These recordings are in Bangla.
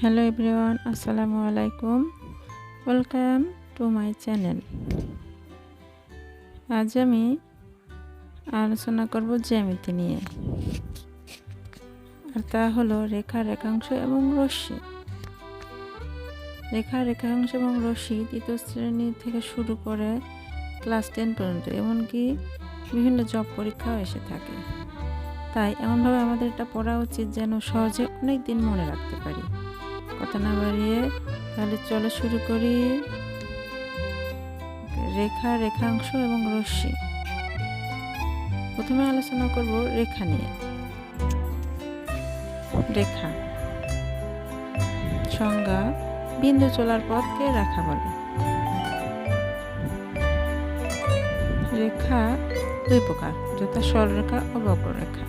হ্যালো এভরিওয়ান, আসসালামু আলাইকুম। Welcome to my channel. আজ আমি আলোচনা করব জ্যামিতি নিয়ে, আর তা হলো রেখা, রেখাংশ এবং রশ্মি। রেখা, রেখাংশ এবং রশ্মি তৃতীয় শ্রেণী থেকে শুরু করে ক্লাস 10 পর্যন্ত, এমনকি বিভিন্ন জব পরীক্ষাও এসে থাকে। তাই এমনভাবে আমাদের এটা পড়া উচিত যেন সহজে অনেক দিন মনে রাখতে পারি। কথা না বাড়িয়ে তাহলে চলো শুরু করি। রেখা, রেখাংশ এবং রশ্মি। প্রথমে আলোচনা করব রেখা নিয়ে। রেখা সংজ্ঞা: বিন্দু চলার পথকে রেখা বলে। রেখা দুই প্রকার, যথা সরলরেখা ও বক্ররেখা।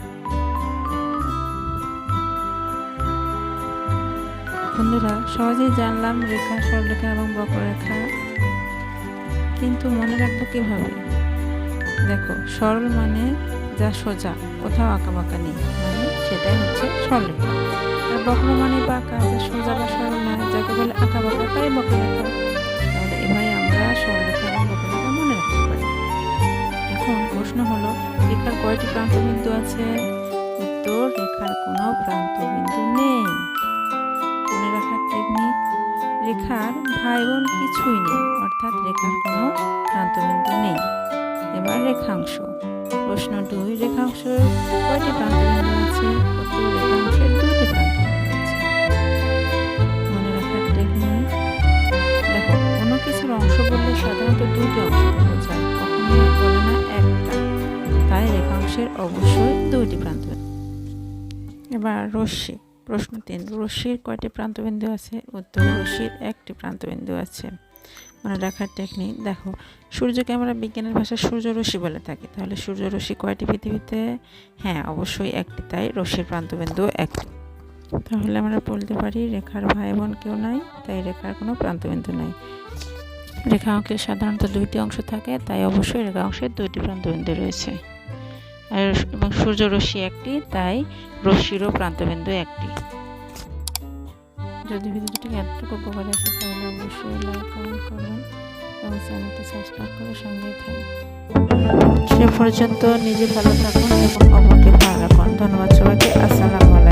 বন্ধুরা, সহজেই জানলাম রেখা, সরলরেখা এবং বক্ররেখা, কিন্তু মনে রাখবো কিভাবে? দেখো, সরল মানে যা সোজা, কোথাও আঁকাবাঁকা নেই, মানে সেটাই হচ্ছে সরলরেখা। আর বক্র মানে বাঁকা, যা সোজা বা সরল নয়, যাকে বলে আঁকাবাঁকা, তাই বক্ররেখা। তাহলে এভাবে আমরা সরলরেখা এবং বক্ররেখা মনে রাখতে পারি। এখন প্রশ্ন হলো, রেখার কয়টি প্রান্তবিন্দু আছে? উত্তর: রেখার কোনো প্রান্তবিন্দু নেই। মনে রাখার টেকনিক: রেখার ভাই বোন কিছুই নেই, অর্থাৎ রেখার কোনো প্রান্তবিন্দু নেই। এবার রেখাংশ। প্রশ্ন 2: রেখাংশের কয়টি প্রান্তবিন্দু আছে? উত্তর: রেখাংশের 2টি প্রান্তবিন্দু আছে। মনে রাখার টেকনিক: দেখো, কোনো কিছুর অংশ বললে সাধারণত 2টি অংশ বোঝায়, কখনোই বলে না একটা। তাই রেখাংশের অবশ্যই 2টি প্রান্তবিন্দু। এবার রশ্মি। প্রশ্ন 3: রশ্মির কয়টি প্রান্তবিন্দু আছে? উত্তর: রশ্মির 1টি প্রান্তবিন্দু আছে। মনে রাখার টেকনিক: দেখো, সূর্যকে আমরা বিজ্ঞানের ভাষায় সূর্যরশ্মি বলে থাকি। তাহলে সূর্যরশ্মি কয়টি পৃথিবীতে? হ্যাঁ, অবশ্যই 1টি, তাই রশ্মির প্রান্তবিন্দু 1টি। তাহলে আমরা বলতে পারি রেখার ভাই বোন কেউ নাই, তাই রেখার কোনো প্রান্তবিন্দু নাই। রেখা অঙ্কের সাধারণত 2টি অংশ থাকে, তাই অবশ্যই রেখা অংশের 2টি প্রান্তবিন্দু রয়েছে। এবং সূর্যরশ্মি 1টি, তাই রশ্মিরও প্রান্তবিন্দু 1টি। যদি ভিডিওটি এতটুকু উপকার আসে তাহলে অবশ্যই লাইক, কমেন্ট করবেন এবং চ্যানেলটি সাবস্ক্রাইব করে সঙ্গেই থাকুন। সে পর্যন্ত নিজে ভালো থাকুন এবং অপরকে ভালো রাখুন। ধন্যবাদ সবাইকে। আসসালামু আলাইকুম।